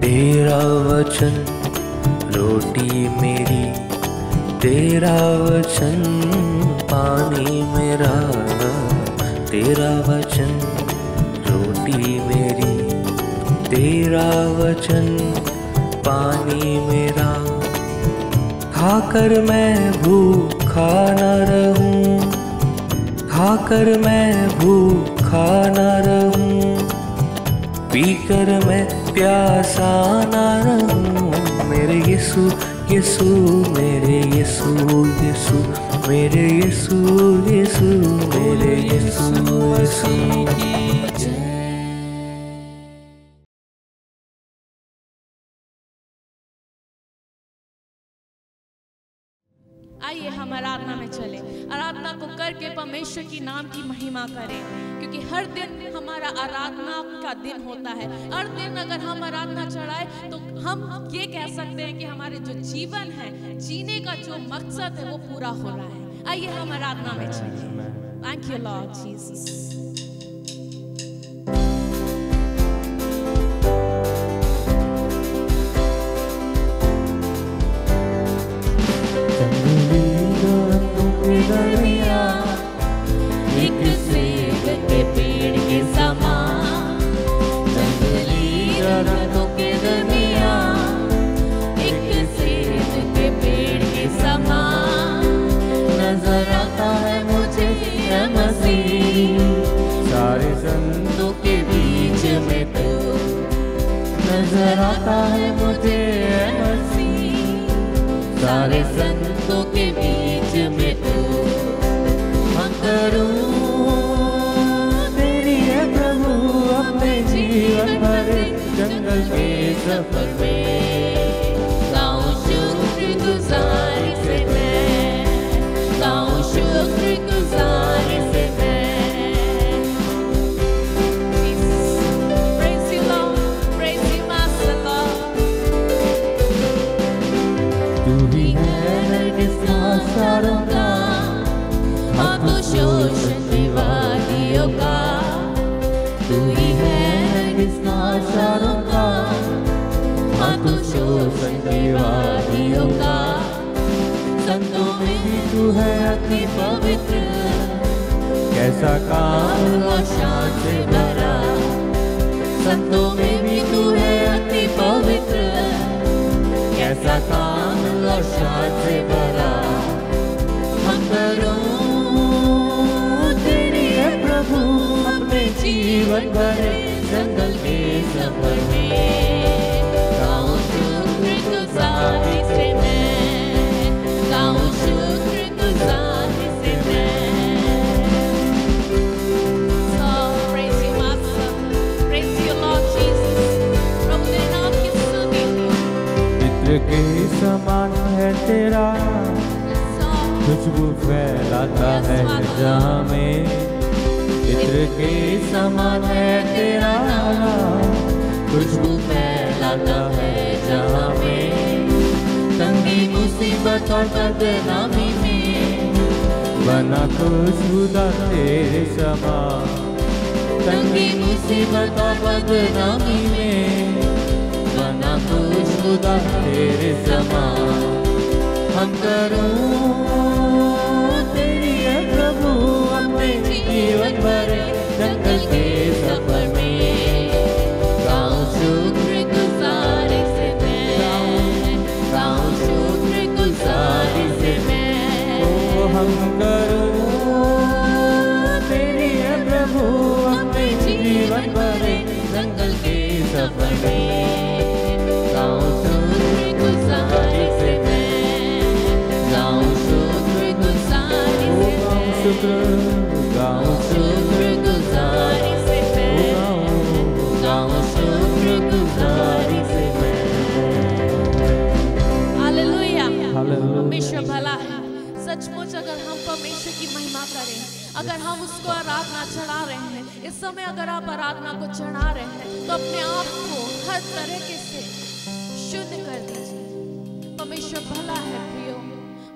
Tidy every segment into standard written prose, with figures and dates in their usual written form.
तेरा वचन रोटी मेरी, तेरा वचन पानी मेरा, तेरा वचन रोटी मेरी, तेरा वचन पानी मेरा। खाकर मैं भूखा न रहूं, खाकर मैं भूखा न रहूं, पीकर मैं प्यासा न रहूं। मेरे यीशु यीशु, मेरे यीशु यीशु, मेरे यीशु यीशु, मेरे यीशु यीशु की जय। आइए हम आराधना में चले, आराधना को करके परमेश्वर की नाम की महिमा करें, क्योंकि हर दिन हमारा आराधना का दिन होता है। हर दिन अगर हम आराधना चढ़ाए तो हम ये कह सकते हैं कि हमारे जो जीवन है, जीने का जो मकसद है वो पूरा हो रहा है। आइए हम आराधना में चले। Thank you Lord Jesus. एक सेब के पेड़ के समान, जंगली दरख्तों के दरमियान, एक सेब के पेड़ के समान नजर आता है मुझे ये मसीह। सारे संतों के बीच में तू नजर आता है मुझे ये मसीह। सारे संतों के बीच में तू करूं तेरी है प्रभु अपने जीवन भर। जंगल के सफर में गाऊं शुक्रगुजारी से मैं, गाऊं शुक्रगुजारी से मैं। Praise you Lord, praise you Master Lord। तू ही है जिसका सारों का शोषण विवादियों का, तू ही है जिसका सारों का हाथों शोषण विवादियों का। संतों में भी तू है अति पवित्र, कैसा काम और शान से भरा। संतों में भी तू है अति पवित्र, कैसा काम और शान से भरा। हम करूं अपने जीवन भर जंगल के सफर में गाऊं शुक्रगुजारी से मैं, गाऊं शुक्रगुजारी से मैं। So praise you Master, praise you Lord Jesus। प्रभु तेरे नाम की स्तुति। मित्र के समान है तेरा, खुशबू फैलाता है जहाँ में। मित्र के समान है तेरा, खुशबू फैलाता है जहाँ में। तंगी मुसीबत और बदनामी में बना खुशबूदार तेरे समान। तंगी मुसीबत और बदनामी में बना खुशबूदार तेरे समान। हम करूं तेरी है प्रभु अपने जीवन भर जंगल के सफर में गाऊं शुक्रगुजारी से मैं, गाऊं शुक्रगुजारी से मैं। ओ हम करूं तेरी है प्रभु अपने जीवन भर जंगल के सफर में गाऊं शुक्रगुजारी से मैं, गाऊं शुक्रगुजारी से मैं। गाऊं शुक्रगुजारी से मैं, गाऊं शुक्रगुजारी से मैं। हालेलुया। परमेश्वर भला है। सचमुच अगर हम परमेश्वर की महिमा करें, अगर हम उसको आराधना चढ़ा रहे हैं, इस समय अगर आप आराधना को चढ़ा रहे हैं तो अपने आप को हर तरीके से शुद्ध कर दीजिए। परमेश्वर भला है प्रियो,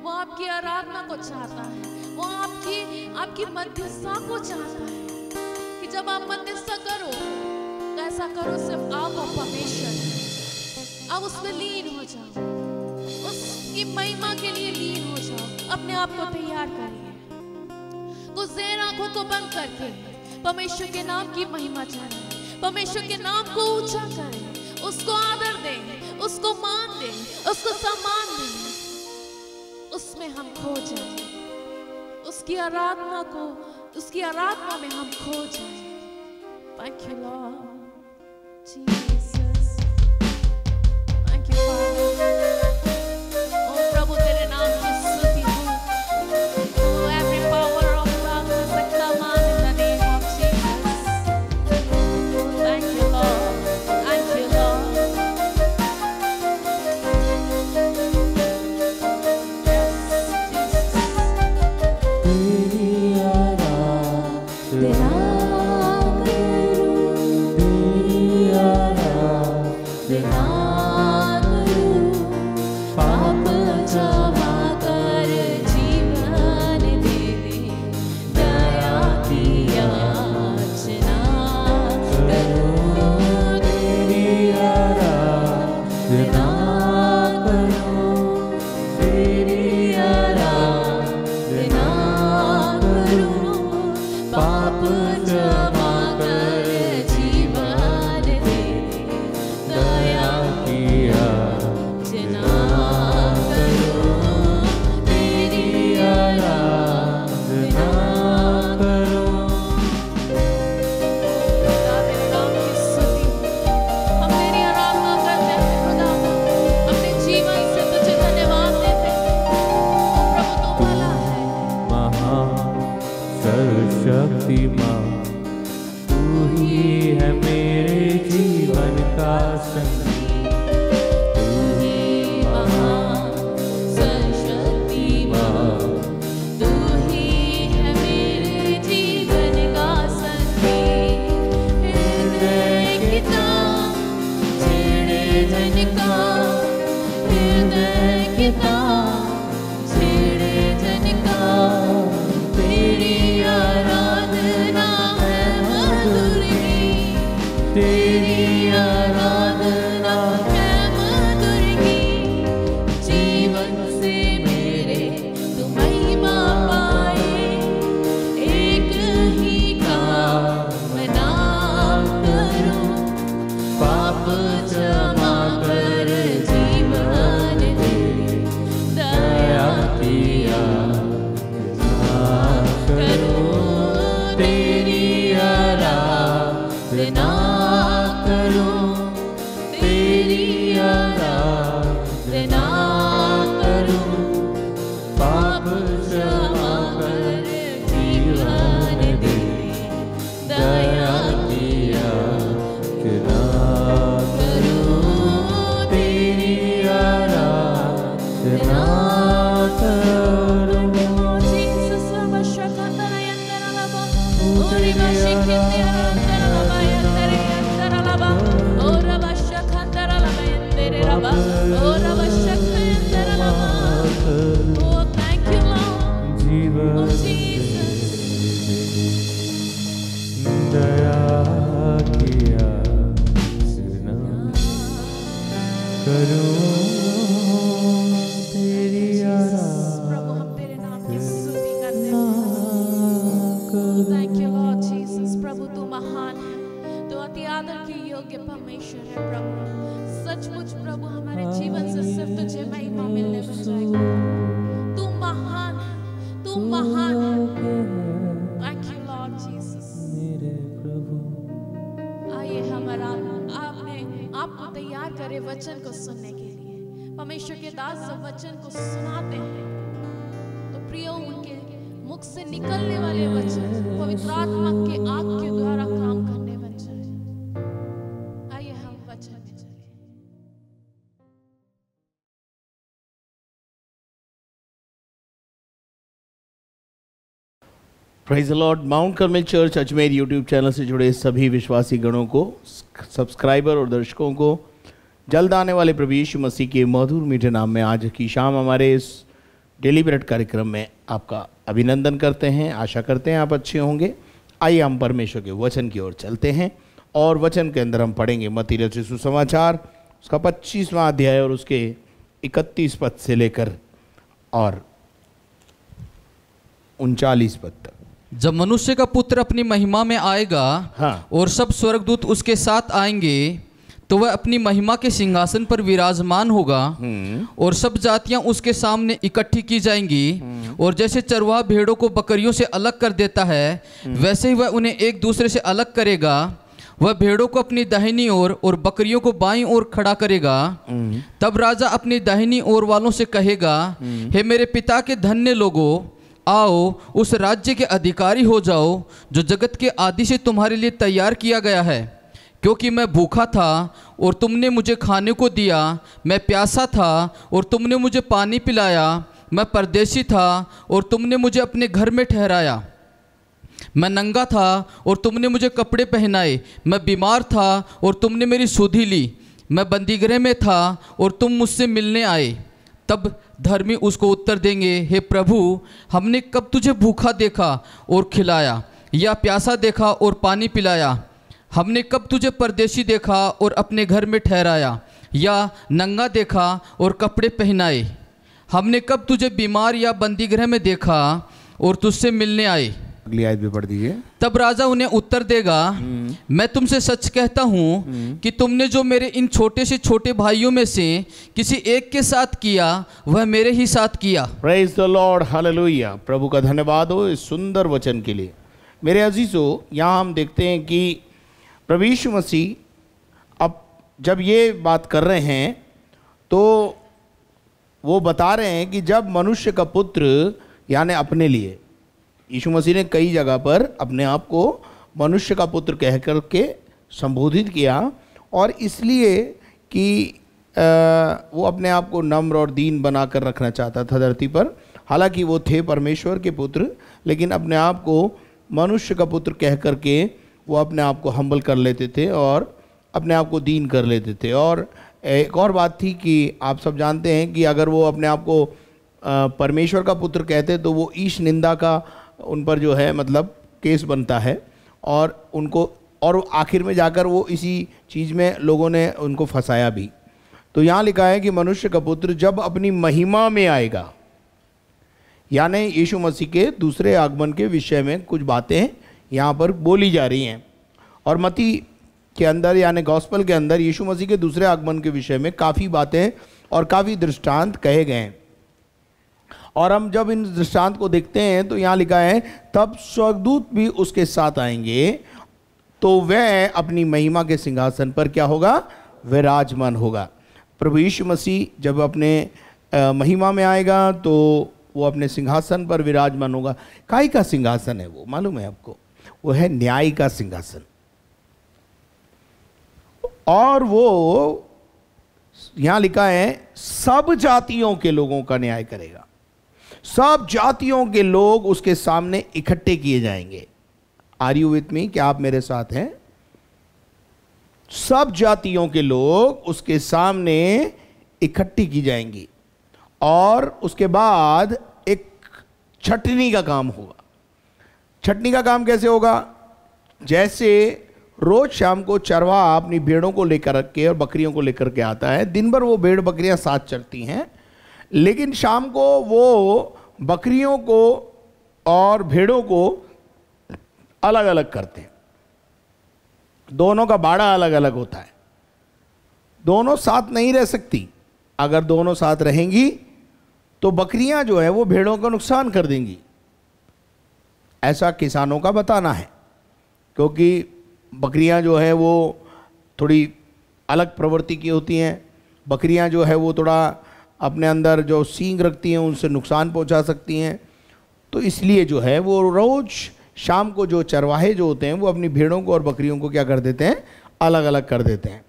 वो आपकी आराधना को चाहता है, वो आपकी मध्यस्थता को चाहता है कि जब आप मध्यस्थता करो तो ऐसा करो, सिर्फ आप और परमेश्वर, आप उसमें लीन हो जाओ, उसकी महिमा के लिए लीन हो जाओ। अपने आप को तैयार करिए, कुछ देर आंखों को बंद करके परमेश्वर के नाम की महिमा चढ़ाएं, परमेश्वर के नाम को ऊंचा करें, उसको आदर दें, उसको मान दें, उसको सम्मान दें, उसमें हम खो जाएं, उसकी आराधना में हम खो जाएं। Thank you, Lord Jesus. Thank you, Father. Oh प्रभु तेरे नाम की स्तुति हो। Oh every power of darkness I command in the name of Jesus. Oh thank you, Lord. Thank you, Lord. Praise the Lord. Mount Carmel church Ajmer YouTube channel से जुड़े सभी विश्वासी गणों को, सब्सक्राइबर और दर्शकों को जल्द आने वाले प्रभु यीशु मसीह के मधुर मीठे नाम में आज की शाम हमारे इस डेली ब्रेड कार्यक्रम में आपका अभिनंदन करते हैं। आशा करते हैं आप अच्छे होंगे। आइए हम परमेश्वर के वचन की ओर चलते हैं और वचन के अंदर हम पढ़ेंगे मत्ती रचित सुसमाचार उसका 25वां अध्याय और उसके 31 पद से लेकर और 39 पद तक। जब मनुष्य का पुत्र अपनी महिमा में आएगा हाँ। और सब स्वर्गदूत उसके साथ आएंगे, तो वह अपनी महिमा के सिंहासन पर विराजमान होगा और सब जातियां उसके सामने इकट्ठी की जाएंगी। और जैसे चरवाहा भेड़ों को बकरियों से अलग कर देता है, वैसे ही वह उन्हें एक दूसरे से अलग करेगा। वह भेड़ों को अपनी दाहिनी ओर और बकरियों को बाईं ओर खड़ा करेगा। तब राजा अपनी दाहिनी ओर वालों से कहेगा, हे मेरे पिता के धन्य लोगों, आओ उस राज्य के अधिकारी हो जाओ जो जगत के आदि से तुम्हारे लिए तैयार किया गया है। क्योंकि मैं भूखा था और तुमने मुझे खाने को दिया, मैं प्यासा था और तुमने मुझे पानी पिलाया, मैं परदेशी था और तुमने मुझे अपने घर में ठहराया, मैं नंगा था और तुमने मुझे कपड़े पहनाए, मैं बीमार था और तुमने मेरी सुधि ली, मैं बंदीगृह में था और तुम मुझसे मिलने आए। तब धर्मी उसको उत्तर देंगे, हे प्रभु, हमने कब तुझे भूखा देखा और खिलाया, या प्यासा देखा और पानी पिलाया? हमने कब तुझे परदेशी देखा और अपने घर में ठहराया, या नंगा देखा और कपड़े पहनाए? हमने कब तुझे बीमार या बंदीगृह में देखा और तुझसे मिलने आए? अगली आयत भी पढ़ दीजिए। तब राजा उन्हें उत्तर देगा, मैं तुमसे सच कहता हूँ कि तुमने जो मेरे इन छोटे से छोटे भाइयों में से किसी एक के साथ किया, वह मेरे ही साथ किया। Praise the Lord, hallelujah. प्रभु का धन्यवाद हो इस सुंदर वचन के लिए। मेरे अजीजों, यहाँ हम देखते हैं कि प्रभु यीशु मसीह अब जब ये बात कर रहे हैं तो वो बता रहे हैं कि जब मनुष्य का पुत्र यानी अपने लिए, यीशु मसीह ने कई जगह पर अपने आप को मनुष्य का पुत्र कह कर के संबोधित किया, और इसलिए कि वो अपने आप को नम्र और दीन बनाकर रखना चाहता था धरती पर। हालांकि वो थे परमेश्वर के पुत्र, लेकिन अपने आप को मनुष्य का पुत्र कह कर के वो अपने आप को हम्बल कर लेते थे और अपने आप को दीन कर लेते थे। और एक और बात थी कि आप सब जानते हैं कि अगर वो अपने आप को परमेश्वर का पुत्र कहते तो वो ईश निंदा का उन पर जो है मतलब केस बनता है, और उनको और आखिर में जाकर वो इसी चीज़ में लोगों ने उनको फंसाया भी। तो यहाँ लिखा है कि मनुष्य का पुत्र जब अपनी महिमा में आएगा, यानी यीशु मसीह के दूसरे आगमन के विषय में कुछ बातें यहाँ पर बोली जा रही हैं। और मत्ती के अंदर यानी गॉस्पल के अंदर यीशु मसीह के दूसरे आगमन के विषय में काफ़ी बातें और काफ़ी दृष्टांत कहे गए हैं। और हम जब इन दृष्टांत को देखते हैं तो यहाँ लिखा है, तब स्वर्गदूत भी उसके साथ आएंगे, तो वह अपनी महिमा के सिंहासन पर क्या होगा? विराजमान होगा। प्रभु यीशु मसीह जब अपने महिमा में आएगा तो वो अपने सिंहासन पर विराजमान होगा। काई का सिंहासन है वो, मालूम है आपको? वो है न्याय का सिंहासन। और वो यहां लिखा है सब जातियों के लोगों का न्याय करेगा। सब जातियों के लोग उसके सामने इकट्ठे किए जाएंगे। Are you with me? क्या आप मेरे साथ हैं? सब जातियों के लोग उसके सामने इकट्ठी की जाएंगी, और उसके बाद एक छटनी का काम होगा। छटनी का काम कैसे होगा? जैसे रोज शाम को चरवाहा अपनी भेड़ों को लेकर के और बकरियों को लेकर के आता है, दिन भर वो भेड़ बकरियां साथ चलती हैं, लेकिन शाम को वो बकरियों को और भेड़ों को अलग अलग करते हैं। दोनों का बाड़ा अलग अलग होता है। दोनों साथ नहीं रह सकती। अगर दोनों साथ रहेंगी तो बकरियां जो है वो भेड़ों को नुकसान कर देंगी, ऐसा किसानों का बताना है। क्योंकि बकरियां जो है वो थोड़ी अलग प्रवृत्ति की होती हैं। बकरियां जो है वो थोड़ा अपने अंदर जो सींग रखती हैं उनसे नुकसान पहुंचा सकती हैं। तो इसलिए जो है वो रोज़ शाम को जो चरवाहे जो होते हैं वो अपनी भेड़ों को और बकरियों को क्या कर देते हैं? अलग अलग कर देते हैं।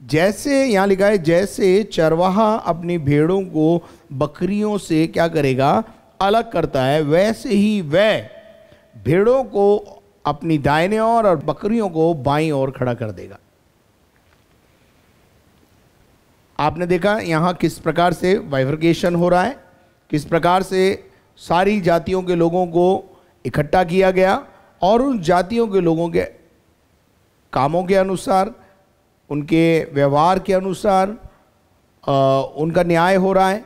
जैसे यहाँ लिखा है, जैसे चरवाहा अपनी भेड़ों को बकरियों से क्या करेगा? अलग करता है, वैसे ही वह भेड़ों को अपनी दाहिने ओर और बकरियों को बाईं ओर खड़ा कर देगा। आपने देखा यहाँ किस प्रकार से बाइफरकेशन हो रहा है, किस प्रकार से सारी जातियों के लोगों को इकट्ठा किया गया, और उन जातियों के लोगों के कामों के अनुसार, उनके व्यवहार के अनुसार उनका न्याय हो रहा है,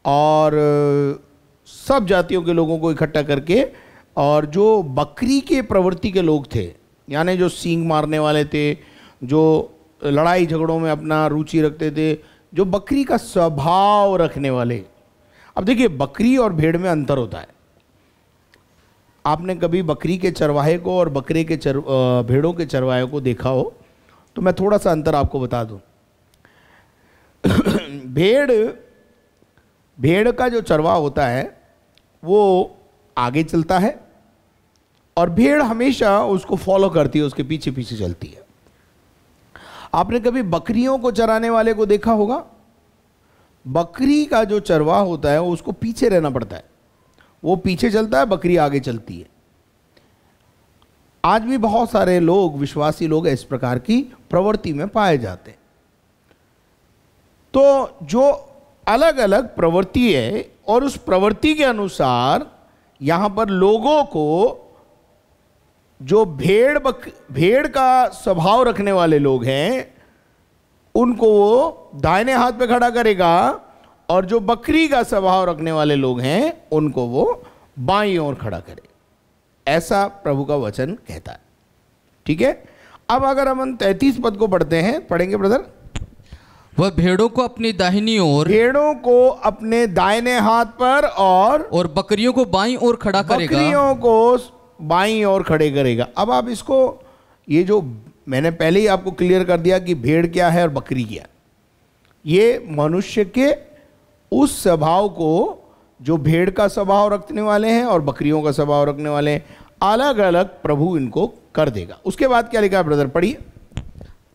और सब जातियों के लोगों को इकट्ठा करके, और जो बकरी के प्रवृत्ति के लोग थे, यानी जो सींग मारने वाले थे, जो लड़ाई झगड़ों में अपना रुचि रखते थे, जो बकरी का स्वभाव रखने वाले। अब देखिए, बकरी और भेड़ में अंतर होता है। आपने कभी बकरी के चरवाहे को और बकरे के भेड़ों के चरवाहे को देखा हो तो मैं थोड़ा सा अंतर आपको बता दूं। भेड़ का जो चरवाहा होता है वो आगे चलता है, और भेड़ हमेशा उसको फॉलो करती है, उसके पीछे पीछे चलती है। आपने कभी बकरियों को चराने वाले को देखा होगा? बकरी का जो चरवाहा होता है उसको पीछे रहना पड़ता है, वो पीछे चलता है, बकरी आगे चलती है। आज भी बहुत सारे लोग, विश्वासी लोग, इस प्रकार की प्रवृत्ति में पाए जाते हैं। तो जो अलग अलग प्रवृत्ति है, और उस प्रवृत्ति के अनुसार यहां पर लोगों को, जो भेड़ का स्वभाव रखने वाले लोग हैं, उनको वो दाहिने हाथ पे खड़ा करेगा, और जो बकरी का स्वभाव रखने वाले लोग हैं उनको वो बाईं ओर खड़ा करे। ऐसा प्रभु का वचन कहता है। ठीक है, अब अगर हम 33 पद को पढ़ते हैं, पढ़ेंगे ब्रदर। वह भेड़ों को अपनी दाहिनी ओर, भेड़ों को अपने दाहिने हाथ पर, और बकरियों को बाईं ओर खड़ा करेगा। बकरियों को बाईं ओर खड़े करेगा। अब आप इसको, ये जो मैंने पहले ही आपको क्लियर कर दिया कि भेड़ क्या है और बकरी क्या, ये मनुष्य के उस स्वभाव को, जो भेड़ का स्वभाव रखने वाले हैं और बकरियों का स्वभाव रखने वाले हैं, अलग अलग प्रभु इनको कर देगा। उसके बाद क्या लिखा है ब्रदर, पढ़िए।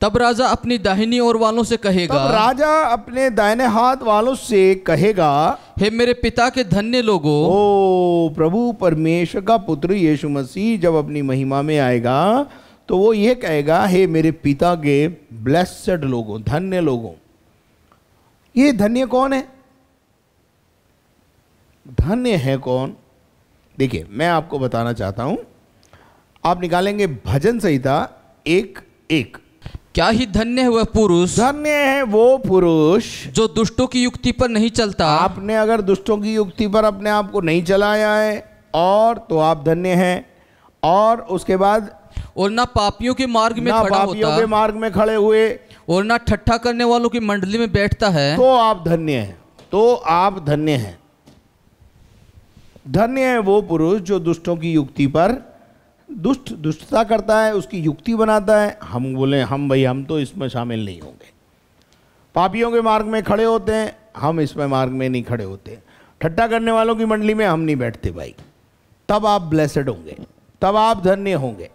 तब राजा अपनी दाहिनी ओर वालों से कहेगा, तब राजा अपने दाहिने हाथ वालों से कहेगा, हे मेरे पिता के धन्य लोगों। ओ प्रभु परमेश्वर का पुत्र यीशु मसीह जब अपनी महिमा में आएगा तो वो ये कहेगा, हे मेरे पिता के ब्लेस्ड लोगों, धन्य लोगों। ये धन्य कौन है? धन्य है कौन? देखिए, मैं आपको बताना चाहता हूं। आप निकालेंगे भजन संहिता 1:1। क्या ही धन्य है वह पुरुष, धन्य है वो पुरुष जो दुष्टों की युक्ति पर नहीं चलता। आपने अगर दुष्टों की युक्ति पर अपने आप को नहीं चलाया है और तो आप धन्य हैं। और उसके बाद, और ना पापियों के मार्ग में ना खड़ा पापियों होता, के मार्ग में खड़े हुए, और ना ठट्ठा करने वालों की मंडली में बैठता है। तो आप धन्य हैं, तो आप धन्य हैं। धन्य है वो पुरुष जो दुष्टों की युक्ति पर दुष्टता करता है, उसकी युक्ति बनाता है। हम बोले, हम भाई हम तो इसमें शामिल नहीं होंगे। पापियों के मार्ग में खड़े होते हैं, हम इसमें मार्ग में नहीं खड़े होते। ठट्ठा करने वालों की मंडली में हम नहीं बैठते भाई। तब आप ब्लेसेड होंगे, तब आप धन्य होंगे।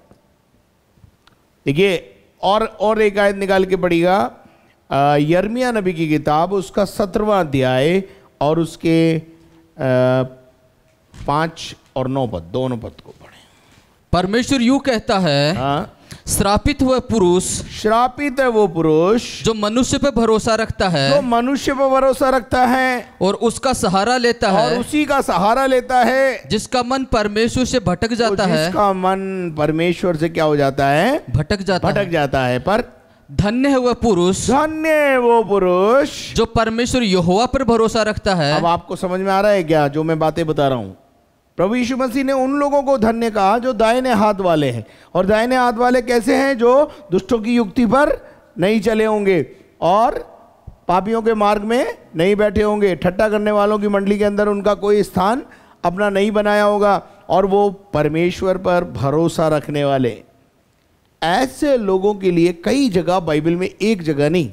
देखिए, और एक आयत निकाल के पढ़िएगा, यिर्मयाह नबी की किताब, उसका 17वां अध्याय और उसके 5 और 9 पद, दोनों पद को पढ़ें। परमेश्वर यूं कहता है, हाँ, श्रापित हुआ पुरुष, श्रापित है वो पुरुष जो मनुष्य पर भरोसा रखता है, जो मनुष्य पर भरोसा रखता है और उसका सहारा लेता और है, उसी का सहारा लेता है। जिसका मन परमेश्वर से भटक जाता है, जिसका मन परमेश्वर से क्या हो जाता है? भटक जाता है। पर धन्य है वह पुरुष, धन्य है वो पुरुष जो परमेश्वर यहोवा पर भरोसा रखता है। अब आपको समझ में आ रहा है क्या जो मैं बातें बता रहा हूं? प्रभु यीशु मसीह ने उन लोगों को धन्य कहा जो दाहिने हाथ वाले हैं। और दाहिने हाथ वाले कैसे हैं? जो दुष्टों की युक्ति पर नहीं चले होंगे और पापियों के मार्ग में नहीं बैठे होंगे, ठट्ठा करने वालों की मंडली के अंदर उनका कोई स्थान अपना नहीं बनाया होगा, और वो परमेश्वर पर भरोसा रखने वाले। ऐसे लोगों के लिए कई जगह बाइबल में, एक जगह नहीं,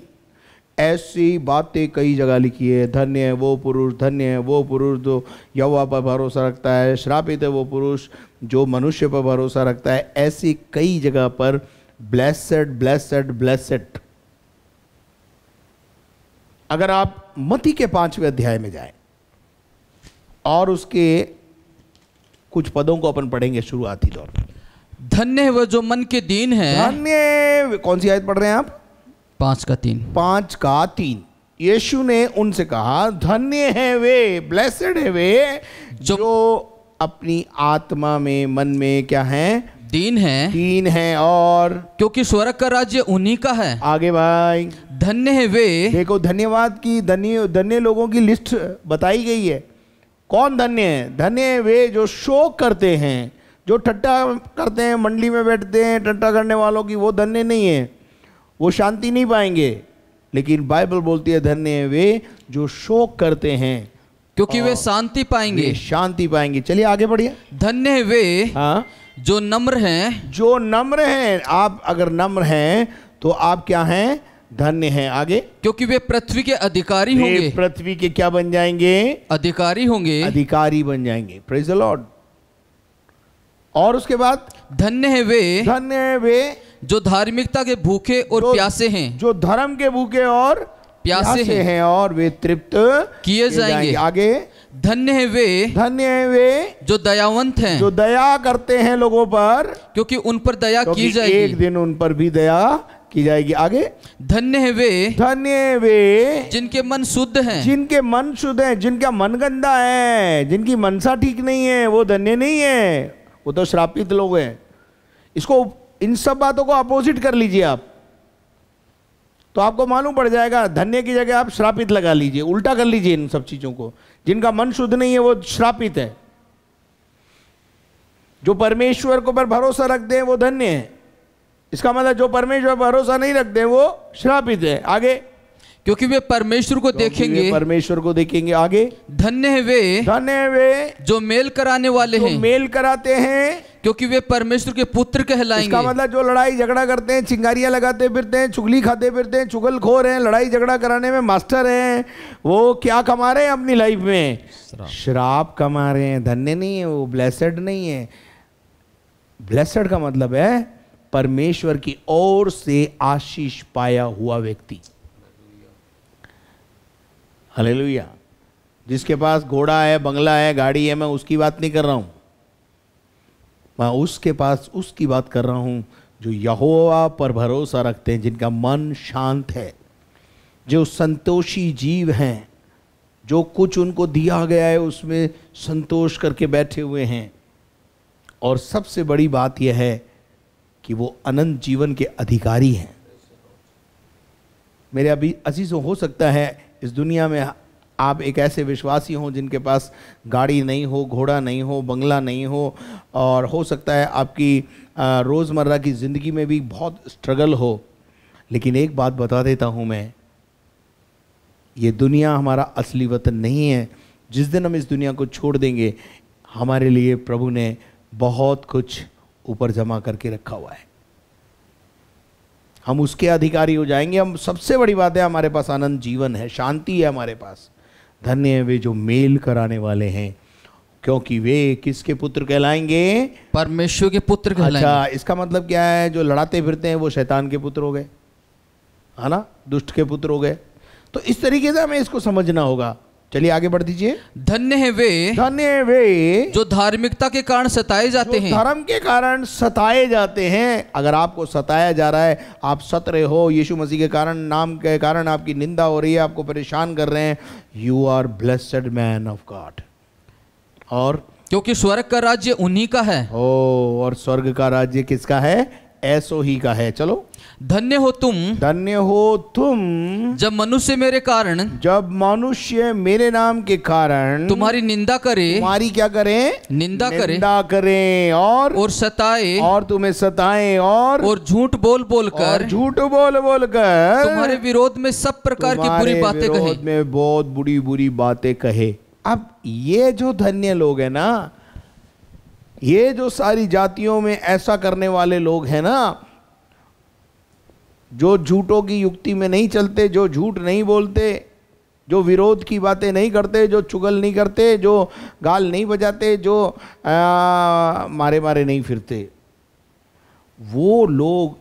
ऐसी बातें कई जगह लिखी है। धन्य है वो पुरुष, धन्य है वो पुरुष जो यहोवा पर भरोसा रखता है, श्रापित है वो पुरुष जो मनुष्य पर भरोसा रखता है। ऐसी कई जगह पर ब्लेसेड ब्लेसेड ब्लेसेड। अगर आप मत्ती के 5वें अध्याय में जाएं और उसके कुछ पदों को अपन पढ़ेंगे शुरुआती तौर पर। धन्य है वह जो मन के दीन है। धन्य, कौन सी आयत पढ़ रहे हैं आप? 5:3। 5:3। यीशु ने उनसे कहा, धन्य है वे, ब्लेसेड है वे जो अपनी आत्मा में, मन में क्या हैं? दीन हैं, दीन हैं, और क्योंकि स्वर्ग का राज्य उन्हीं का है। आगे भाई धन्य है वे, देखो धन्यवाद की धन्य लोगों की लिस्ट बताई गई है। कौन धन्य है? धन्य है वे जो शोक करते हैं, जो ठट्टा करते हैं, मंडली में बैठते हैं ठट्टा करने वालों की, वो धन्य नहीं है, वो शांति नहीं पाएंगे। लेकिन बाइबल बोलती है धन्य है वे जो शोक करते हैं, क्योंकि वे शांति पाएंगे। वे शांति पाएंगे। चलिए आगे बढ़िए। धन्य है वे हाँ, जो नम्र हैं, जो नम्र हैं। आप अगर नम्र हैं तो आप क्या हैं? धन्य हैं। आगे, क्योंकि वे पृथ्वी के अधिकारी होंगे। वे पृथ्वी के क्या बन जाएंगे? अधिकारी होंगे। अधिकारी बन जाएंगे। Praise the Lord. और उसके बाद धन्य है वे जो धार्मिकता के भूखे और प्यासे हैं, जो धर्म के भूखे और प्यासे हैं, और वे तृप्त किए जाएंगे। आगे, धन्य है वे जो दयावंत हैं, जो दया करते हैं लोगों पर, क्योंकि उन पर दया की जाएगी। एक दिन उन पर भी दया की जाएगी। आगे, धन्य है वे जिनके मन शुद्ध हैं, जिनके मन शुद्ध हैं, जिनका मन गंदा है, जिनकी मनसा ठीक नहीं है, वो धन्य नहीं है, वो तो श्रापित लोग हैं। इसको, इन सब बातों को अपोजिट कर लीजिए आप, तो आपको मालूम पड़ जाएगा। धन्य की जगह आप श्रापित लगा लीजिए, उल्टा कर लीजिए इन सब चीजों को। जिनका मन शुद्ध नहीं है वो श्रापित है, जो परमेश्वर को पर भरोसा रखते हैं वो धन्य है। इसका मतलब जो परमेश्वर पर भरोसा नहीं रखते हैं वो श्रापित है। आगे, क्योंकि वे परमेश्वर को देखेंगे। परमेश्वर को देखेंगे। आगे, धन्य है वे जो मेल कराने वाले हैं, मेल कराते हैं, क्योंकि वे परमेश्वर के पुत्र कहलाएंगे। इसका मतलब जो लड़ाई झगड़ा करते हैं, चिंगारियां लगाते फिरते हैं, चुगली खाते फिरते हैं, चुगलखोर हैं, लड़ाई झगड़ा कराने में मास्टर हैं, वो क्या कमा रहे हैं अपनी लाइफ में? श्राप कमा रहे हैं। धन्य नहीं है वो, ब्लेसेड नहीं है। ब्लेसेड का मतलब है परमेश्वर की ओर से आशीष पाया हुआ व्यक्ति। हालेलुया। जिसके पास घोड़ा है, बंगला है, गाड़ी है, मैं उसकी बात नहीं कर रहा हूं। मैं उसके पास उसकी बात कर रहा हूं जो यहोवा पर भरोसा रखते हैं, जिनका मन शांत है, जो संतोषी जीव हैं, जो कुछ उनको दिया गया है उसमें संतोष करके बैठे हुए हैं। और सबसे बड़ी बात यह है कि वो अनंत जीवन के अधिकारी हैं। मेरे अभी अजीजों, हो सकता है इस दुनिया में आप एक ऐसे विश्वासी हों जिनके पास गाड़ी नहीं हो, घोड़ा नहीं हो, बंगला नहीं हो, और हो सकता है आपकी रोज़मर्रा की ज़िंदगी में भी बहुत स्ट्रगल हो। लेकिन एक बात बता देता हूँ मैं, ये दुनिया हमारा असली वतन नहीं है। जिस दिन हम इस दुनिया को छोड़ देंगे, हमारे लिए प्रभु ने बहुत कुछ ऊपर जमा करके रखा हुआ है। हम उसके अधिकारी हो जाएंगे। हम, सबसे बड़ी बात है, हमारे पास अनंत जीवन है, शांति है हमारे पास। धन्य है वे जो मेल कराने वाले हैं, क्योंकि वे किसके पुत्र कहलाएंगे? परमेश्वर के पुत्र कहलाएंगे। अच्छा, इसका मतलब क्या है? जो लड़ाते फिरते हैं वो शैतान के पुत्र हो गए, है ना, दुष्ट के पुत्र हो गए। तो इस तरीके से हमें इसको समझना होगा। चलिए आगे बढ़ दीजिए। धन्य है वे जो धार्मिकता के कारण सताए जाते हैं। धर्म के कारण सताए जाते हैं। अगर आपको सताया जा रहा है, आप सत रहे हो, यीशु मसीह के कारण, नाम के कारण आपकी निंदा हो रही है, आपको परेशान कर रहे हैं, you are blessed man of God. और क्योंकि स्वर्ग का राज्य उन्हीं का है। ओ, और स्वर्ग का राज्य किसका है? ऐसो ही का है। चलो, धन्य हो तुम जब मनुष्य मेरे कारण, जब मनुष्य मेरे नाम के कारण तुम्हारी निंदा करे, तुम्हारी क्या करें? निंदा करें और सताए, और तुम्हें सताएं, और झूठ बोल कर तुम्हारे विरोध में सब प्रकार की बुरी बातें कहे। में बहुत बुरी बुरी बातें कहे। अब ये जो धन्य लोग हैं ना, ये जो सारी जातियों में ऐसा करने वाले लोग हैं ना, जो झूठों की युक्ति में नहीं चलते, जो झूठ नहीं बोलते, जो विरोध की बातें नहीं करते, जो चुगल नहीं करते, जो गाल नहीं बजाते, जो मारे नहीं फिरते, वो लोग,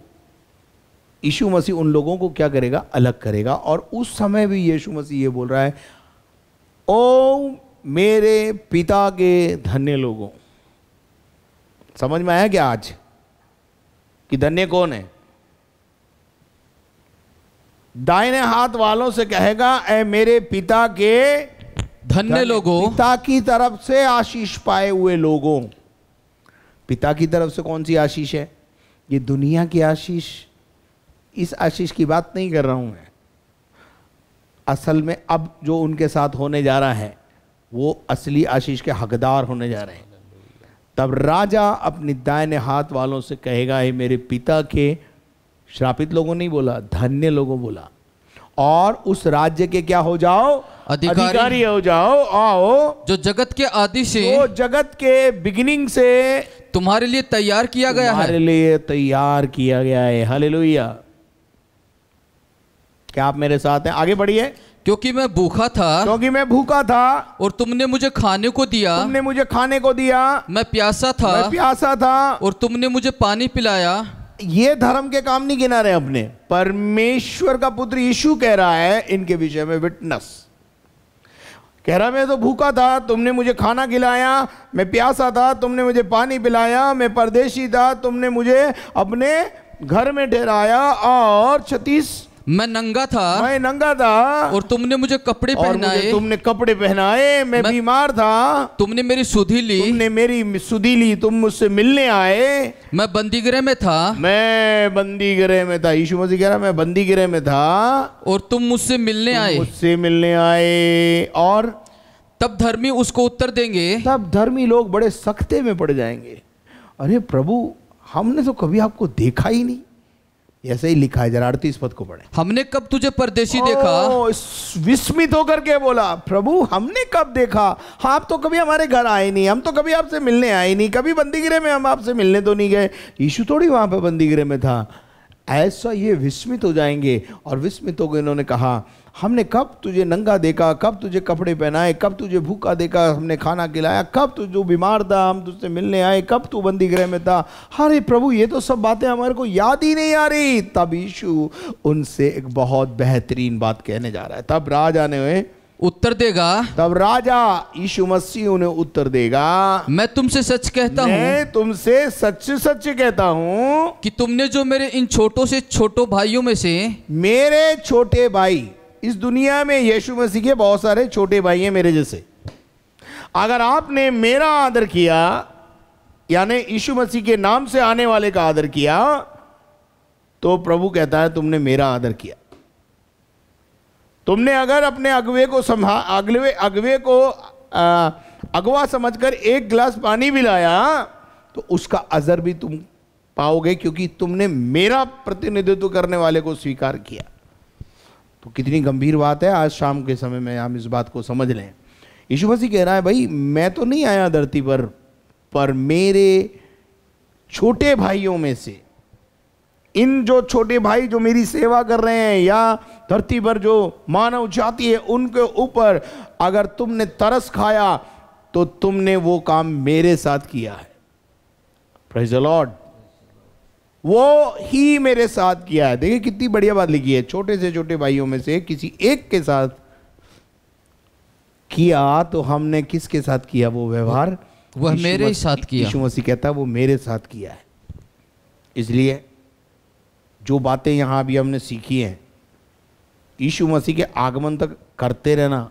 यीशु मसीह उन लोगों को क्या करेगा? अलग करेगा। और उस समय भी यीशु मसीह ये बोल रहा है, ओ मेरे पिता के धन्य लोगों। समझ में आया क्या आज कि धन्य कौन है? दाहिने हाथ वालों से कहेगा, ऐ मेरे पिता के धन्य लोगों, पिता की तरफ से आशीष पाए हुए लोगों। पिता की तरफ से कौन सी आशीष है? ये दुनिया की आशीष, इस आशीष की बात नहीं कर रहा हूं मैं। असल में अब जो उनके साथ होने जा रहा है वो असली आशीष के हकदार होने जा रहे हैं। तब राजा अपने दाहिने हाथ वालों से कहेगा, हे मेरे पिता के, श्रापित लोगों नहीं बोला, धन्य लोगों बोला, और उस राज्य के क्या हो जाओ? अधिकारी हो जाओ। आओ, जो जगत के आदि से, जो जगत के बिगिनिंग से तुम्हारे लिए तैयार किया गया है, तुम्हारे लिए तैयार किया गया है। हालेलुया। क्या आप मेरे साथ हैं? आगे बढ़िए। क्योंकि मैं भूखा था, क्योंकि मैं भूखा था और तुमने मुझे खाने को दिया, तुमने मुझे खाने को दिया, मैं प्यासा था, मैं प्यासा था और तुमने मुझे पानी पिलाया। ये धर्म के काम नहीं गिना रहे अपने, परमेश्वर का पुत्र यीशु कह रहा है इनके विषय में विटनेस। कह रहा मैं तो भूखा था, तुमने मुझे खाना खिलाया, मैं प्यासा था, तुमने मुझे पानी पिलाया, मैं परदेशी था, तुमने मुझे अपने घर में ठहराया, और 36 मैं नंगा था, मैं नंगा था और तुमने मुझे कपड़े और पहनाए, मुझे तुमने कपड़े पहनाए, मैं बीमार था, तुमने मेरी सुधि ली, तुमने मेरी सुधि ली, तुम मुझसे मिलने आए, मैं बंदीगृह में था, मैं बंदीगृह में था। यीशु मसीह कह रहा मैं बंदीगृह में था और तुम मुझसे मिलने आए। मुझसे मिलने आए। और तब धर्मी उसको उत्तर देंगे, तब धर्मी लोग बड़े सख्ते में पड़ जाएंगे, अरे प्रभु हमने तो कभी आपको देखा ही नहीं। ऐसे ही लिखा है, जरा 38 पद को पढ़े। हमने कब तुझे परदेशी देखा? विस्मित होकर के बोला, प्रभु हमने कब देखा? आप तो कभी हमारे घर आए नहीं, हम तो कभी आपसे मिलने आए नहीं, कभी बंदीगृह में हम आपसे मिलने तो नहीं गए। यीशु थोड़ी वहां पे बंदीगृह में था। ऐसा ये विस्मित हो जाएंगे, और विस्मित होकर इन्होंने कहा, हमने कब तुझे नंगा देखा, कब तुझे कपड़े पहनाए, कब तुझे भूखा देखा, हमने खाना खिलाया, कब तू जो बीमार था हम तुझसे मिलने आए, कब तू बंदीगृह में था? अरे प्रभु ये तो सब बातें हमारे को याद ही नहीं आ रही। तब यीशु उनसे एक बहुत बेहतरीन बात कहने जा रहा है। तब राजा ने उत्तर देगा, तब राजा यीशु मसीह उन्हें उत्तर देगा, मैं तुमसे सच कहता हूँ, मैं तुमसे सच सच कहता हूँ कि तुमने जो मेरे इन छोटों से छोटों भाइयों में से, मेरे छोटे भाई, इस दुनिया में यीशु मसीह के बहुत सारे छोटे भाई हैं मेरे जैसे, अगर आपने मेरा आदर किया, यानी यीशु मसीह के नाम से आने वाले का आदर किया, तो प्रभु कहता है तुमने मेरा आदर किया। तुमने अगर अपने अगुवे को अगुवे को अगवा समझकर एक गिलास पानी पिलाया, तो उसका अजर भी तुम पाओगे, क्योंकि तुमने मेरा प्रतिनिधित्व करने वाले को स्वीकार किया। तो कितनी गंभीर बात है। आज शाम के समय में हम इस बात को समझ लें। यीशु मसीह कह रहा है, भाई मैं तो नहीं आया धरती पर मेरे छोटे भाइयों में से, इन जो छोटे भाई जो मेरी सेवा कर रहे हैं, या धरती पर जो मानव जाति है उनके ऊपर अगर तुमने तरस खाया, तो तुमने वो काम मेरे साथ किया है। Praise the Lord. वो ही मेरे साथ किया है। देखिए कितनी बढ़िया बात लिखी है, छोटे से छोटे भाइयों में से किसी एक के साथ किया, तो हमने किसके साथ किया वो व्यवहार? वह मेरे साथ किया। यीशु मसीह कहता है वो मेरे साथ किया है। इसलिए जो बातें यहां अभी हमने सीखी हैं, यीशु मसीह के आगमन तक करते रहना,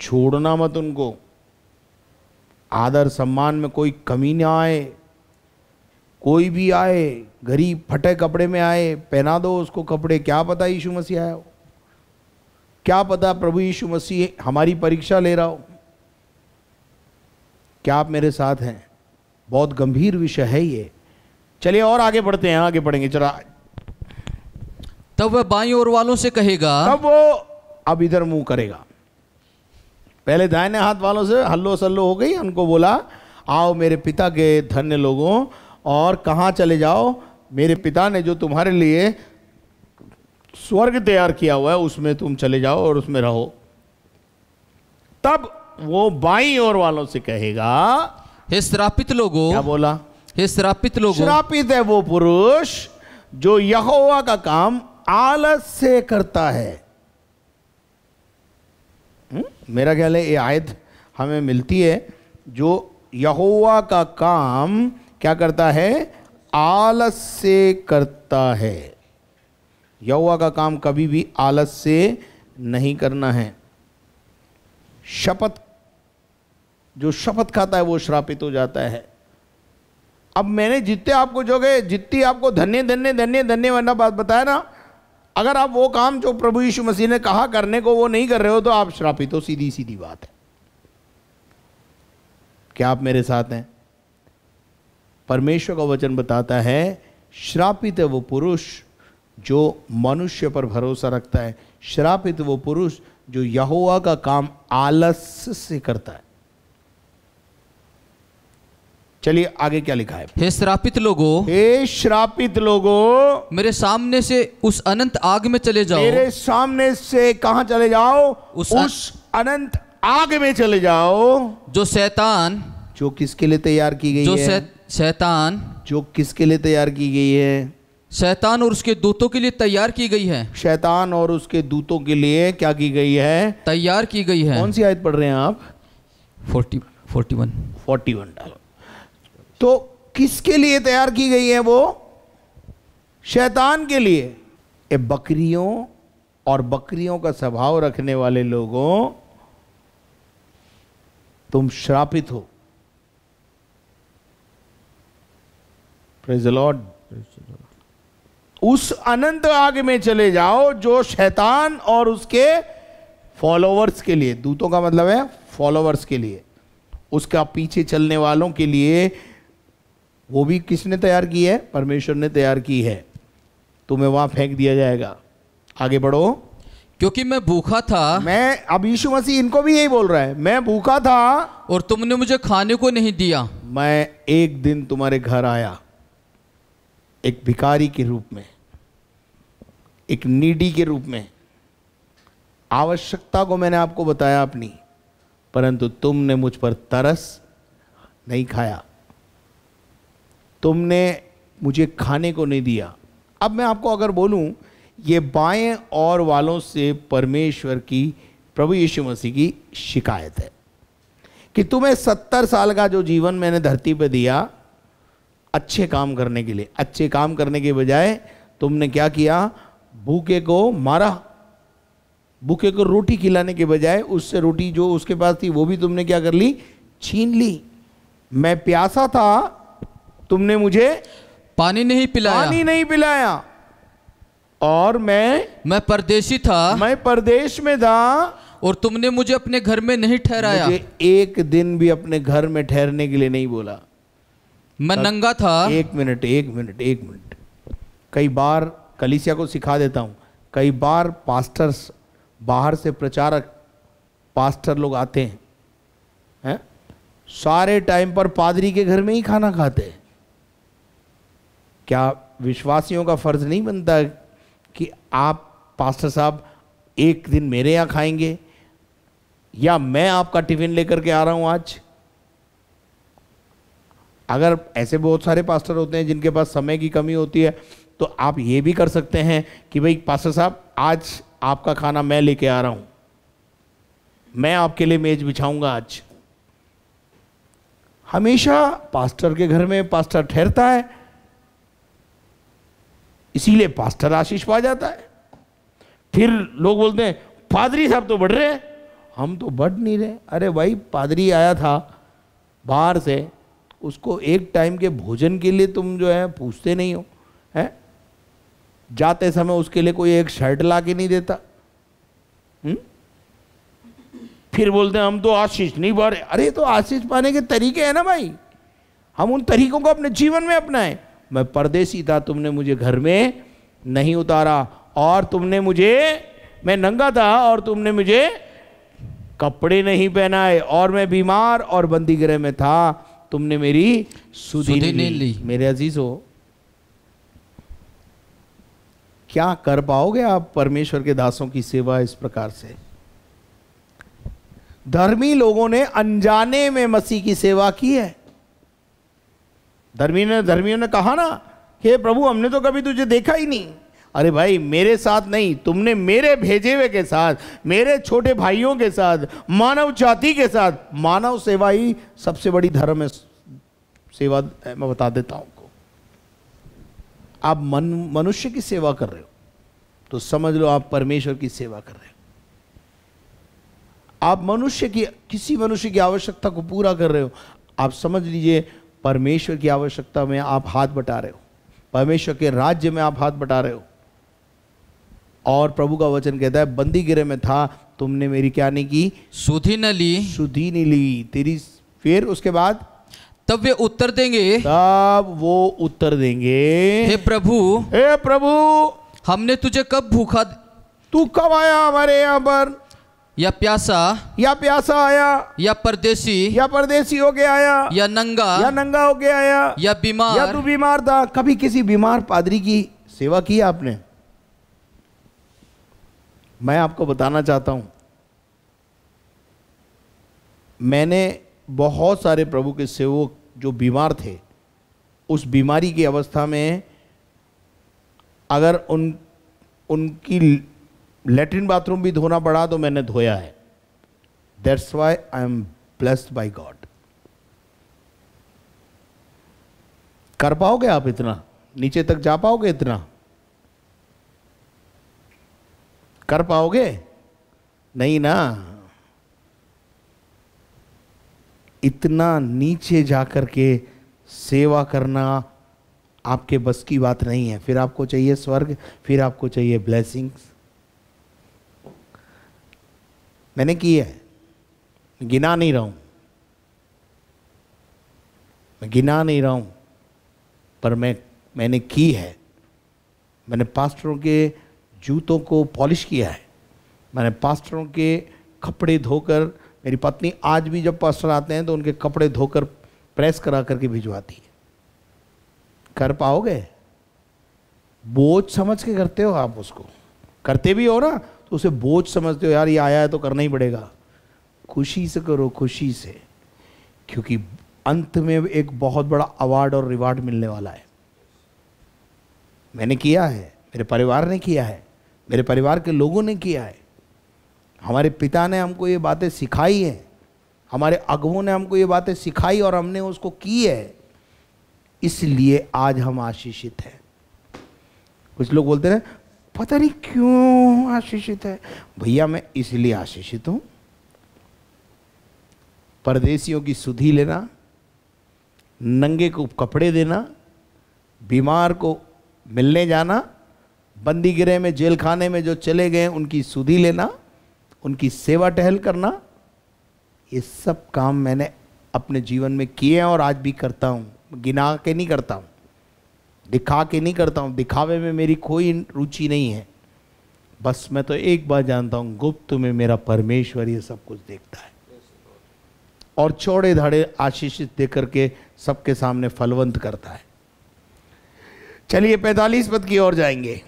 छोड़ना मत उनको। आदर सम्मान में कोई कमी ना आए। कोई भी आए, गरीब फटे कपड़े में आए, पहना दो उसको कपड़े। क्या पता यीशु मसीह आया हो, क्या पता प्रभु यीशु मसीह हमारी परीक्षा ले रहा हो। क्या आप मेरे साथ हैं? बहुत गंभीर विषय है ये। चलिए और आगे बढ़ते हैं, आगे बढ़ेंगे। चला तब वह बाईं ओर वालों से कहेगा, तब वो अब इधर मुंह करेगा। पहले दाहिने हाथ वालों से हल्लो सल्लो हो गई, उनको बोला आओ मेरे पिता के धन्य लोगों, और कहाँ चले जाओ? मेरे पिता ने जो तुम्हारे लिए स्वर्ग तैयार किया हुआ है उसमें तुम चले जाओ और उसमें रहो। तब वो बाईं ओर वालों से कहेगा, हे श्रापित लोगों। क्या बोला? हे श्रापित लोगों। श्रापित है वो पुरुष जो यहोवा का काम आलस से करता है। मेरा ख्याल है ये आयत हमें मिलती है, जो यहोवा का काम क्या करता है? आलस से करता है। यहोवा का काम कभी भी आलस से नहीं करना है। शपथ, जो शपथ खाता है वो श्रापित हो जाता है। अब मैंने जितने आपको जितनी आपको धन्य धन्य धन्य धन्य वाला बात बताया ना, अगर आप वो काम जो प्रभु यीशु मसीह ने कहा करने को वो नहीं कर रहे हो तो आप श्रापित हो। सीधी सीधी बात है। क्या आप मेरे साथ हैं? परमेश्वर का वचन बताता है श्रापित है वो पुरुष जो मनुष्य पर भरोसा रखता है, श्रापित वो पुरुष जो यहोवा का काम आलस्य से करता है। चलिए आगे क्या लिखा है। हे श्रापित लोगों, हे श्रापित लोगों, मेरे सामने से उस अनंत आग में चले जाओ। मेरे सामने से कहां चले जाओ? उस अनंत आग में चले जाओ जो शैतान, जो किसके लिए तैयार की गई है? शैतान जो किसके लिए तैयार की गई है? शैतान और उसके दूतों के लिए तैयार की गई है। शैतान और उसके दूतों के लिए क्या की गई है? तैयार की गई है। कौन सी आयत पढ़ रहे हैं आप? 41 डालो। तो किसके लिए तैयार की गई है वो? शैतान के लिए। ये बकरियों और बकरियों का स्वभाव रखने वाले लोगों, तुम श्रापित हो। Praise the Lord. उस अनंत आग में चले जाओ जो शैतान और उसके फॉलोवर्स के लिए, दूतों का मतलब है फॉलोवर्स के लिए, उसका पीछे चलने वालों के लिए, वो भी किसने तैयार की है? परमेश्वर ने तैयार की है। तुम्हें वहां फेंक दिया जाएगा। आगे बढ़ो। क्योंकि मैं भूखा था, मैं, अब यीशु मसीह इनको भी यही बोल रहा है, मैं भूखा था और तुमने मुझे खाने को नहीं दिया। मैं एक दिन तुम्हारे घर आया, एक भिखारी के रूप में, एक नीडी के रूप में। आवश्यकता को मैंने आपको बताया अपनी, परंतु तुमने मुझ पर तरस नहीं खाया, तुमने मुझे खाने को नहीं दिया। अब मैं आपको अगर बोलूं, ये बाएं और वालों से परमेश्वर की, प्रभु यीशु मसीह की शिकायत है कि तुम्हें 70 साल का जो जीवन मैंने धरती पर दिया अच्छे काम करने के लिए, अच्छे काम करने के बजाय तुमने क्या किया? भूखे को मारा। भूखे को रोटी खिलाने के बजाय उससे रोटी जो उसके पास थी वो भी तुमने क्या कर ली? छीन ली। मैं प्यासा था, तुमने मुझे पानी नहीं पिलाया। और मैं परदेशी था, मैं परदेश में था और तुमने मुझे अपने घर में नहीं ठहराया। मुझे एक दिन भी अपने घर में ठहरने के लिए नहीं बोला। मैं नंगा था। एक मिनट। कई बार कलीसिया को सिखा देता हूं, कई बार पास्टर्स, बाहर से प्रचारक पास्टर लोग आते हैं, सारे टाइम पर पादरी के घर में ही खाना खाते हैं। क्या विश्वासियों का फर्ज नहीं बनता कि आप पास्टर साहब एक दिन मेरे यहाँ खाएंगे, या मैं आपका टिफिन लेकर के आ रहा हूं आज? अगर ऐसे बहुत सारे पास्टर होते हैं जिनके पास समय की कमी होती है, तो आप ये भी कर सकते हैं कि भाई पास्टर साहब आज आपका खाना मैं लेके आ रहा हूं, मैं आपके लिए मेज बिछाऊंगा आज। हमेशा पास्टर के घर में पास्टर ठहरता है, इसीलिए पास्टर आशीष पा जाता है। फिर लोग बोलते हैं पादरी साहब तो बढ़ रहे हैं, हम तो बढ़ नहीं रहे। अरे भाई, पादरी आया था बाहर से, उसको एक टाइम के भोजन के लिए तुम जो है पूछते नहीं हो, है? जाते समय उसके लिए कोई एक शर्ट ला के नहीं देता। फिर बोलते हैं हम तो आशीष नहीं पा रहे। अरे तो आशीष पाने के तरीके हैं ना भाई, हम उन तरीकों को अपने जीवन में अपनाएं। मैं परदेसी था, तुमने मुझे घर में नहीं उतारा, और तुमने मुझे, मैं नंगा था और तुमने मुझे कपड़े नहीं पहनाए, और मैं बीमार और बंदी गृह में था, तुमने मेरी सुधि नहीं ली। मेरे अजीज हो, क्या कर पाओगे आप परमेश्वर के दासों की सेवा इस प्रकार से? धर्मी लोगों ने अनजाने में मसीह की सेवा की है। धर्मियों ने कहा ना कि प्रभु हमने तो कभी तुझे देखा ही नहीं। अरे भाई, मेरे साथ नहीं, तुमने मेरे भेजे हुए के साथ, मेरे छोटे भाइयों के साथ, मानव जाति के साथ, मानव सेवा ही सबसे बड़ी धर्म है। सेवा मैं बता देता हूं आपको। आप मनुष्य की सेवा कर रहे हो तो समझ लो आप परमेश्वर की सेवा कर रहे हो। आप किसी मनुष्य की आवश्यकता को पूरा कर रहे हो, आप समझ लीजिए परमेश्वर की आवश्यकता में आप हाथ बटा रहे हो, परमेश्वर के राज्य में आप हाथ बटा रहे हो। और प्रभु का वचन कहता है बंदी गृह में था, तुमने मेरी क्या नहीं की, सुधि न ली। सुधि नहीं ली तेरी। फिर उसके बाद तब वे उत्तर देंगे, तब वो उत्तर देंगे, हे प्रभु, हे प्रभु, हमने तुझे कब भूखा तू कब आया हमारे यहाँ पर, या प्यासा आया, या परदेसी हो के आया, या नंगा हो के आया, या बीमार, या तू बीमार था। कभी किसी बीमार पादरी की सेवा की आपने? मैं आपको बताना चाहता हूं, मैंने बहुत सारे प्रभु के सेवक जो बीमार थे, उस बीमारी की अवस्था में अगर उनकी लेटरिन बाथरूम भी धोना पड़ा तो मैंने धोया है। That's why I am blessed by God. कर पाओगे आप इतना? नीचे तक जा पाओगे इतना? कर पाओगे? नहीं ना। इतना नीचे जाकर के सेवा करना आपके बस की बात नहीं है। फिर आपको चाहिए स्वर्ग, फिर आपको चाहिए ब्लेसिंग्स। मैंने की है, गिना नहीं रहा हूं, मैं गिना नहीं रहा हूं, पर मैंने की है। मैंने पास्टरों के जूतों को पॉलिश किया है, मैंने पास्टरों के कपड़े धोकर, मेरी पत्नी आज भी जब पास्टर आते हैं तो उनके कपड़े धोकर प्रेस करा करके भिजवाती है। कर पाओगे? बोझ समझ के करते हो आप उसको, करते भी हो ना तो उसे बोझ समझते हो, यार ये आया है तो करना ही पड़ेगा। खुशी से करो, खुशी से, क्योंकि अंत में एक बहुत बड़ा अवार्ड और रिवार्ड मिलने वाला है। मैंने किया है, मेरे परिवार ने किया है, मेरे परिवार के लोगों ने किया है, हमारे पिता ने हमको ये बातें सिखाई है, हमारे अगुओं ने हमको ये बातें सिखाई और हमने उसको की है, इसलिए आज हम आशीषित हैं। कुछ लोग बोलते हैं पता नहीं क्यों आशीषित है। भैया मैं इसलिए आशीषित हूं, परदेशियों की सुधि लेना, नंगे को कपड़े देना, बीमार को मिलने जाना, बंदी गृह में, जेल खाने में जो चले गए उनकी सुधि लेना, उनकी सेवा टहल करना, ये सब काम मैंने अपने जीवन में किए हैं और आज भी करता हूँ। गिना के नहीं करता हूँ, दिखा के नहीं करता हूँ, दिखावे में मेरी कोई रुचि नहीं है। बस मैं तो एक बात जानता हूँ, गुप्त में मेरा परमेश्वर ये सब कुछ देखता है और चौड़े धाड़े आशीषित देकर के सबके सामने फलवंत करता है। चलिए 45 पद की ओर जाएंगे।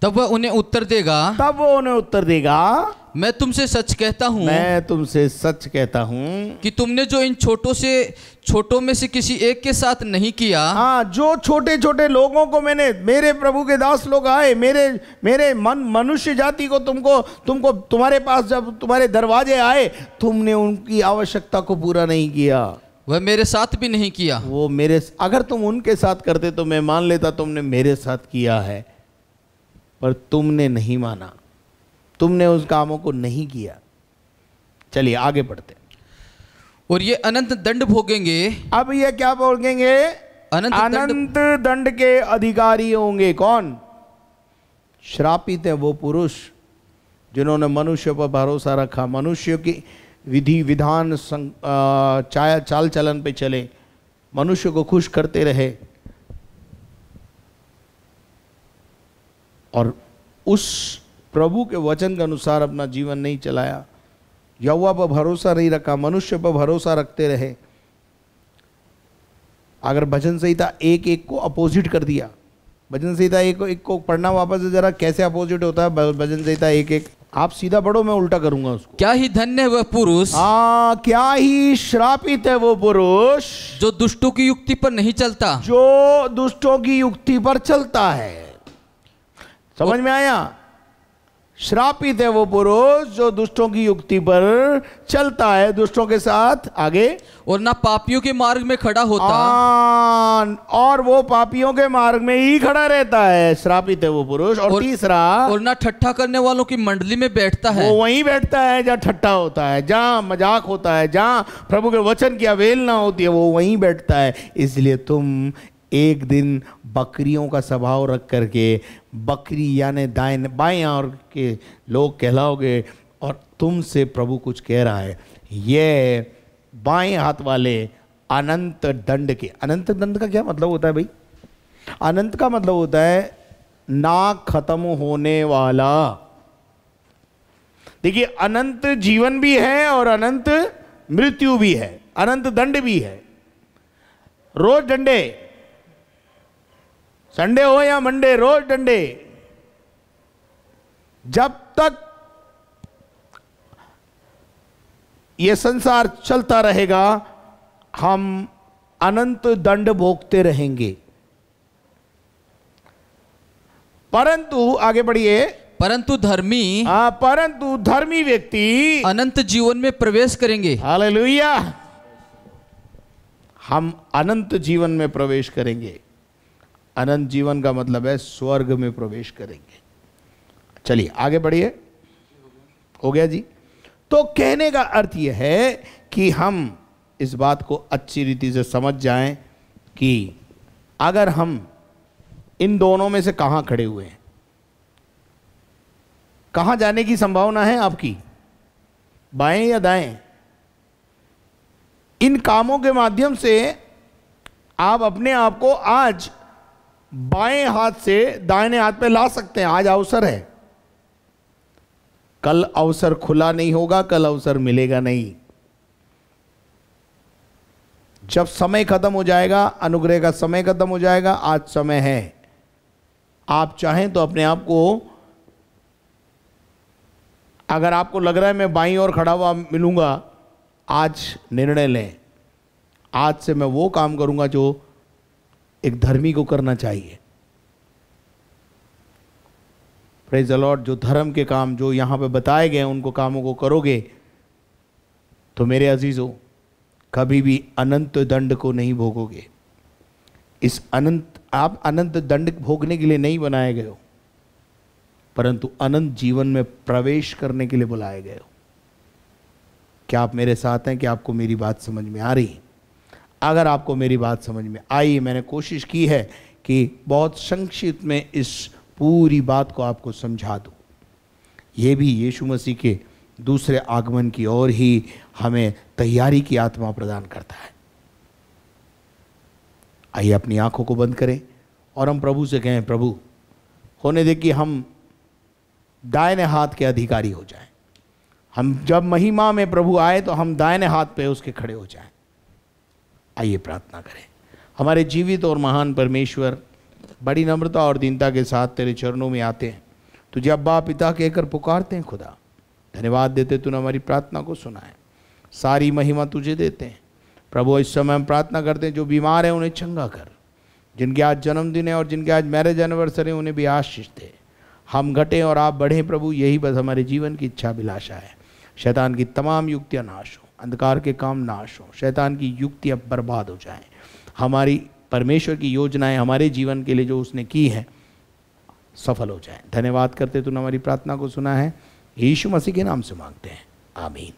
तब वह उन्हें उत्तर देगा, मैं तुमसे सच कहता हूँ, मैं तुमसे सच कहता हूँ कि तुमने जो इन छोटों में से किसी एक के साथ नहीं किया, हाँ, जो छोटे छोटे लोगों को मैंने, मेरे प्रभु के दास लोग आए, मेरे मनुष्य जाति को तुमको तुम्हारे पास जब तुम्हारे दरवाजे आए, तुमने उनकी आवश्यकता को पूरा नहीं किया। वह मेरे साथ भी नहीं किया। वो मेरे, अगर तुम उनके साथ करते तो मैं मान लेता तुमने मेरे साथ किया है, पर तुमने नहीं माना, तुमने उस कामों को नहीं किया। चलिए आगे बढ़ते। और ये अनंत दंड भोगेंगे। अब ये क्या भोगेंगे? अनंत दंड के अधिकारी होंगे। कौन? श्रापित है वो पुरुष जिन्होंने मनुष्य पर भरोसा रखा, मनुष्य की विधि विधान चाल चलन पे चले, मनुष्य को खुश करते रहे और उस प्रभु के वचन के अनुसार अपना जीवन नहीं चलाया, यहोवा पर भरोसा नहीं रखा, मनुष्य पर भरोसा रखते रहे। अगर भजन संहिता 1:1 को अपोजिट कर दिया, भजन संहिता 1:1 को पढ़ना वापस से जरा, कैसे अपोजिट होता है भजन संहिता 1:1? आप सीधा पढ़ो, मैं उल्टा करूंगा उसको। क्या ही धन्य है वह पुरुष, हाँ, क्या ही श्रापित है वो पुरुष जो दुष्टों की युक्ति पर नहीं चलता, जो दुष्टों की युक्ति पर चलता है। समझ में आया? श्रापित है वो पुरुष जो दुष्टों की युक्ति पर चलता है, दुष्टों के साथ। आगे, और ना पापियों के मार्ग में खड़ा होता, और वो पापियों के मार्ग में ही खड़ा रहता है। श्रापित है वो पुरुष। और तीसरा, और ना ठट्ठा करने वालों की मंडली में बैठता है। वो वहीं बैठता है जहाँ ठट्ठा होता है, जहाँ मजाक होता है, जहाँ प्रभु के वचन की अवहेलना होती है, वो वहीं बैठता है। इसलिए तुम एक दिन बकरियों का स्वभाव रख करके बकरी यानी दाएं बाएं और के लोग कहलाओगे। और तुमसे प्रभु कुछ कह रहा है, ये बाएं हाथ वाले अनंत दंड के। अनंत दंड का क्या मतलब होता है भाई? अनंत का मतलब होता है ना खत्म होने वाला। देखिए, अनंत जीवन भी है और अनंत मृत्यु भी है, अनंत दंड भी है। रोज डंडे, संडे हो या मंडे, रोज डंडे। जब तक ये संसार चलता रहेगा हम अनंत दंड भोगते रहेंगे। परंतु आगे बढ़िए, परंतु धर्मी व्यक्ति अनंत जीवन में प्रवेश करेंगे। हालेलुया। हम अनंत जीवन में प्रवेश करेंगे। अनंत जीवन का मतलब है स्वर्ग में प्रवेश करेंगे। चलिए आगे बढ़िए। हो गया जी। तो कहने का अर्थ यह है कि हम इस बात को अच्छी रीति से समझ जाएं कि अगर हम इन दोनों में से कहां खड़े हुए हैं, कहां जाने की संभावना है आपकी, बाएं या दाएं? इन कामों के माध्यम से आप अपने आप को आज बाएं हाथ से दाहिने हाथ पे ला सकते हैं। आज अवसर है, कल अवसर खुला नहीं होगा, कल अवसर मिलेगा नहीं। जब समय खत्म हो जाएगा, अनुग्रह का समय खत्म हो जाएगा, आज समय है। आप चाहें तो अपने आप को, अगर आपको लग रहा है मैं बाईं ओर खड़ा हुआ मिलूंगा, आज निर्णय लें। आज से मैं वो काम करूंगा जो एक धर्मी को करना चाहिए। Praise the Lord. जो धर्म के काम जो यहां पे बताए गए उनको कामों को करोगे तो मेरे अजीजों कभी भी अनंत दंड को नहीं भोगोगे। इस अनंत, आप अनंत दंड भोगने के लिए नहीं बनाए गए हो, परंतु अनंत जीवन में प्रवेश करने के लिए बुलाए गए हो। क्या आप मेरे साथ हैं? कि आपको मेरी बात समझ में आ रही? अगर आपको मेरी बात समझ में आई, मैंने कोशिश की है कि बहुत संक्षिप्त में इस पूरी बात को आपको समझा दूं। ये भी यीशु मसीह के दूसरे आगमन की ओर ही हमें तैयारी की आत्मा प्रदान करता है। आइए अपनी आंखों को बंद करें और हम प्रभु से कहें, प्रभु होने दे कि हम दाहिने हाथ के अधिकारी हो जाएं। हम जब महिमा में प्रभु आए तो हम दाहिने हाथ पे उसके खड़े हो जाएं। आइए प्रार्थना करें। हमारे जीवित और महान परमेश्वर, बड़ी नम्रता और दीनता के साथ तेरे चरणों में आते हैं, तुझे अब्बा पिता कहकर पुकारते हैं। खुदा धन्यवाद देते तूने हमारी प्रार्थना को सुना है। सारी महिमा तुझे देते हैं प्रभु। इस समय हम प्रार्थना करते हैं जो बीमार हैं उन्हें चंगा कर, जिनके आज जन्मदिन है और जिनके आज मैरिज एनिवर्सरी है उन्हें भी आशीष दे। हम घटें और आप बढ़ें प्रभु, यही बस हमारे जीवन की इच्छा अभिलाषा है। शैतान की तमाम युक्तियाँ नाश हो, अंधकार के काम नाश हो, शैतान की युक्तियाँ बर्बाद हो जाएं। हमारी परमेश्वर की योजनाएं हमारे जीवन के लिए जो उसने की है सफल हो जाएं। धन्यवाद करते तूने हमारी प्रार्थना को सुना है, यीशु मसीह के नाम से मांगते हैं, आमीन।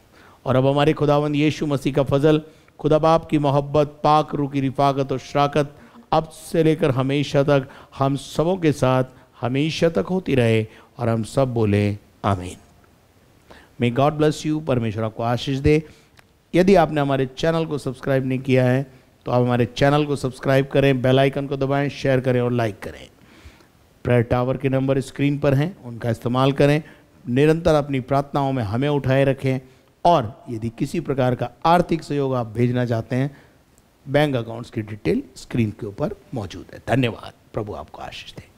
और अब हमारे खुदावंद यीशु मसीह का फजल, खुदा बाप की मोहब्बत, पाक रूह की रिफाकत और शराकत अब से लेकर हमेशा तक हम सबों के साथ हमेशा तक होती रहे। और हम सब बोले आमीन। May God bless you. परमेश्वर आपको आशीष दे। यदि आपने हमारे चैनल को सब्सक्राइब नहीं किया है तो आप हमारे चैनल को सब्सक्राइब करें, बेल आइकन को दबाएं, शेयर करें और लाइक करें। प्रेयर टावर के नंबर स्क्रीन पर हैं, उनका इस्तेमाल करें। निरंतर अपनी प्रार्थनाओं में हमें उठाए रखें। और यदि किसी प्रकार का आर्थिक सहयोग आप भेजना चाहते हैं, बैंक अकाउंट्स की डिटेल स्क्रीन के ऊपर मौजूद है। धन्यवाद। प्रभु आपको आशीष दे।